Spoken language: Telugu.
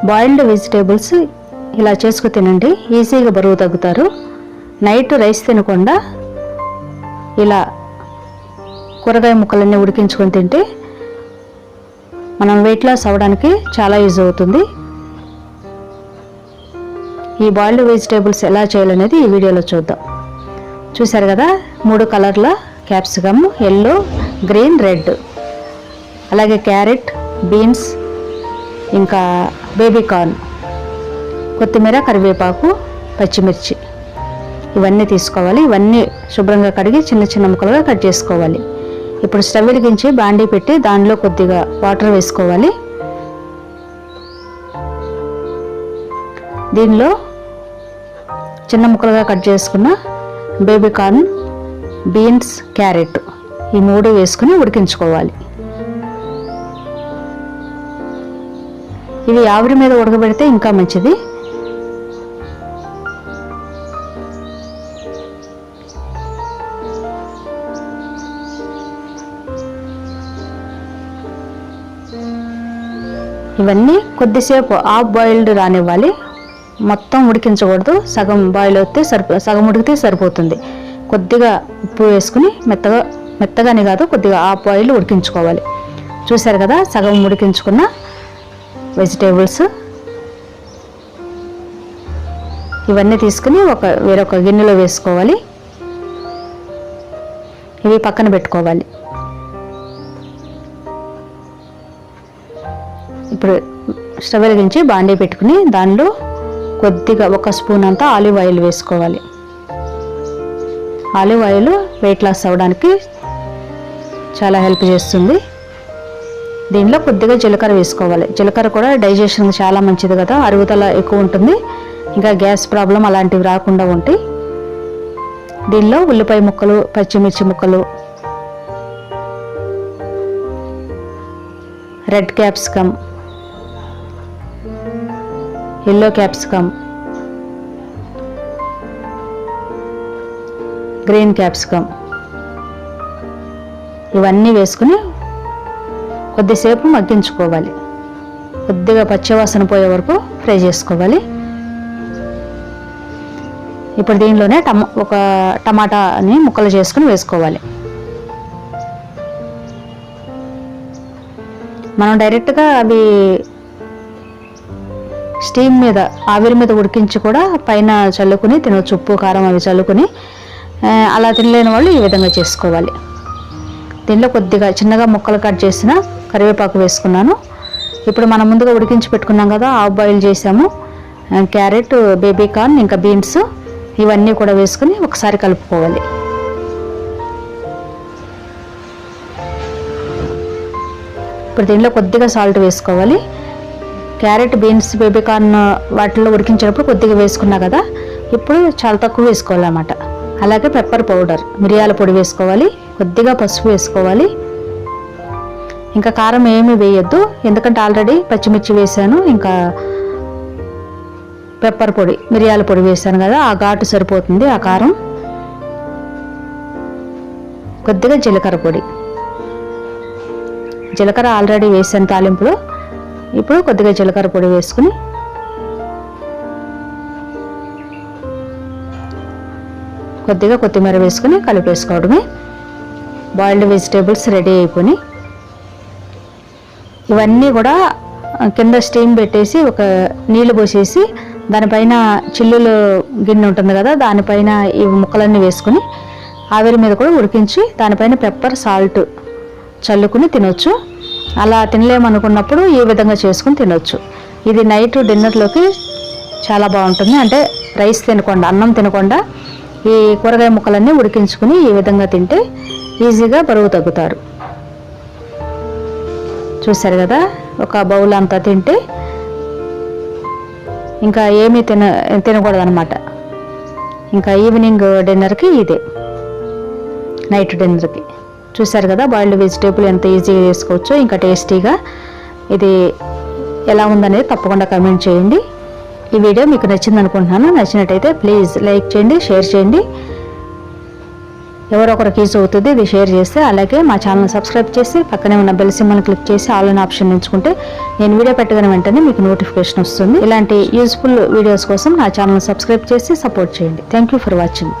బాయిల్డ్ వెజిటేబుల్స్ ఇలా చేసుకు తినండి, ఈజీగా బరువు తగ్గుతారు. నైట్ రైస్ తినకుండా ఇలా కూరగాయ ముక్కలన్నీ ఉడికించుకొని తింటే మనం వెయిట్ లాస్ అవ్వడానికి చాలా యూజ్ అవుతుంది. ఈ బాయిల్డ్ వెజిటేబుల్స్ ఎలా చేయాలనేది ఈ వీడియోలో చూద్దాం. చూసారు కదా, 3 కలర్ల క్యాప్సికమ్, ఎల్లో, గ్రీన్, రెడ్, అలాగే క్యారెట్, బీన్స్, ఇంకా బేబీ కార్న్, కొత్తిమీర, కరివేపాకు, పచ్చిమిర్చి ఇవన్నీ తీసుకోవాలి. ఇవన్నీ శుభ్రంగా కడిగి చిన్న చిన్న ముక్కలుగా కట్ చేసుకోవాలి. ఇప్పుడు స్టవ్ వెలిగించి బాండీ పెట్టి దానిలో కొద్దిగా వాటర్ వేసుకోవాలి. దీనిలో చిన్న ముక్కలుగా కట్ చేసుకున్న బేబీ కార్న్, బీన్స్, క్యారెట్ ఈ 3 వేసుకుని ఉడికించుకోవాలి. ఇవి ఆవిరి మీద ఉడకబెడితే ఇంకా మంచిది. ఇవన్నీ కొద్దిసేపు హాఫ్ బాయిల్డ్ రానివ్వాలి, మొత్తం ఉడికించకూడదు. సగం బాయిల్ అయితే సగం ఉడికితే సరిపోతుంది. కొద్దిగా ఉప్పు వేసుకుని మెత్తగానే కాదు, కొద్దిగా హాఫ్ బాయిల్డ్ ఉడికించుకోవాలి. చూసారు కదా, సగం ఉడికించుకున్న వెజిటేబుల్స్ ఇవన్నీ తీసుకుని వేరొక గిన్నెలో వేసుకోవాలి. ఇవి పక్కన పెట్టుకోవాలి. ఇప్పుడు స్టవ్ వెలిగించి బాండీ పెట్టుకుని దానిలో కొద్దిగా 1 స్పూన్ అంతా ఆలివ్ ఆయిల్ వేసుకోవాలి. ఆలివ్ ఆయిల్ వెయిట్ లాస్ అవ్వడానికి చాలా హెల్ప్ చేస్తుంది. దీనిలో కొద్దిగా జీలకర్ర వేసుకోవాలి. జీలకర్ర కూడా డైజెషన్ చాలా మంచిది కదా, అరుగుదల ఎక్కువ ఉంటుంది, ఇంకా గ్యాస్ ప్రాబ్లం అలాంటివి రాకుండా ఉంటాయి. దీనిలో ఉల్లిపాయ ముక్కలు, పచ్చిమిర్చి ముక్కలు, red capsicum, yellow capsicum, green capsicum ఇవన్నీ వేసుకుని కొద్దిసేపు మగ్గించుకోవాలి. కొద్దిగా పచ్చివాసన పోయే వరకు ఫ్రై చేసుకోవాలి. ఇప్పుడు దీనిలోనే ఒక టమాటాని ముక్కలు చేసుకుని వేసుకోవాలి. మనం డైరెక్ట్గా అవి స్టీమ్ మీద, ఆవిరి మీద ఉడికించి కూడా పైన చల్లుకుని తినవచ్చు, ఉప్పు కారం అవి చల్లుకుని. అలా తినలేని వాళ్ళు ఈ విధంగా చేసుకోవాలి. దీనిలో కొద్దిగా చిన్నగా ముక్కలు కట్ చేసిన కరివేపాకు వేసుకున్నాను. ఇప్పుడు మనం ముందుగా ఉడికించి పెట్టుకున్నాం కదా, హాఫ్ బాయిల్ చేసాము, క్యారెట్, బేబీ కార్న్, ఇంకా బీన్స్ ఇవన్నీ కూడా వేసుకుని ఒకసారి కలుపుకోవాలి. ఇప్పుడు దీనిలో కొద్దిగా సాల్ట్ వేసుకోవాలి. క్యారెట్, బీన్స్, బేబీ కార్న్ వాటిల్లో ఉడికించేటప్పుడు కొద్దిగా వేసుకున్నా కదా, ఇప్పుడు చాలా తక్కువ వేసుకోవాలన్నమాట. అలాగే పెప్పర్ పౌడర్, మిరియాల పొడి వేసుకోవాలి, కొద్దిగా పసుపు వేసుకోవాలి. ఇంకా కారం ఏమీ వేయొద్దు, ఎందుకంటే ఆల్రెడీ పచ్చిమిర్చి వేసాను, ఇంకా పెప్పర్ పొడి, మిరియాల పొడి వేసాను కదా, ఆ ఘాటు సరిపోతుంది ఆ కారం. కొద్దిగా జీలకర్ర పొడి, జీలకర్ర ఆల్రెడీ వేసాను తాలింపులో. ఇప్పుడు కొద్దిగా జీలకర్ర పొడి వేసుకుని కొద్దిగా కొత్తిమీర వేసుకుని కలిపేసుకోవడమే. బాయిల్డ్ వెజిటేబుల్స్ రెడీ అయిపోయి ఇవన్నీ కూడా కింద స్టీమ్ పెట్టేసి ఒక నీళ్లు పోసేసి దానిపైన చిల్లులు గిన్నె ఉంటుంది కదా, దానిపైన ఈ ముక్కలన్నీ వేసుకుని ఆవిరి మీద కూడా ఉడికించి దానిపైన పెప్పర్, సాల్ట్ చల్లుకుని తినొచ్చు. అలా తినలేమనుకున్నప్పుడు ఈ విధంగా చేసుకుని తినొచ్చు. ఇది నైట్ డిన్నర్లోకి చాలా బాగుంటుంది. అంటే రైస్ తినకుండా, అన్నం తినకుండా ఈ కూరగాయ ముక్కలన్నీ ఉడికించుకుని ఈ విధంగా తింటే ఈజీగా బరువు తగ్గుతారు. చూసారు కదా, ఒక బౌల్ అంతా తింటే ఇంకా ఏమీ తినకూడదు అనమాట. ఇంకా ఈవినింగ్ డిన్నర్కి ఇదే, నైట్ డిన్నర్కి. చూసారు కదా, బాయిల్డ్ వెజిటేబుల్ ఎంత ఈజీగా చేసుకోవచ్చో, ఇంకా టేస్టీగా. ఇది ఎలా ఉందనేది తప్పకుండా కామెంట్ చేయండి. ఈ వీడియో మీకు నచ్చింది అనుకుంటున్నాను. నచ్చినట్టయితే ప్లీజ్ లైక్ చేయండి, షేర్ చేయండి. ఎవరో ఒకరికి యూజ్ అవుతుంది ఇది షేర్ చేస్తే. అలాగే మా ఛానల్ సబ్స్క్రైబ్ చేసి పక్కనే ఉన్న బెల్ సింబల్ క్లిక్ చేసి ఆల్ అనే ఆప్షన్ ఎంచుకుంటే నేను వీడియో పెట్టగానే వెంటనే మీకు నోటిఫికేషన్ వస్తుంది. ఇలాంటి యూజ్ఫుల్ వీడియోస్ కోసం నా ఛానల్ సబ్స్క్రైబ్ చేసి సపోర్ట్ చేయండి. Thank you for watching.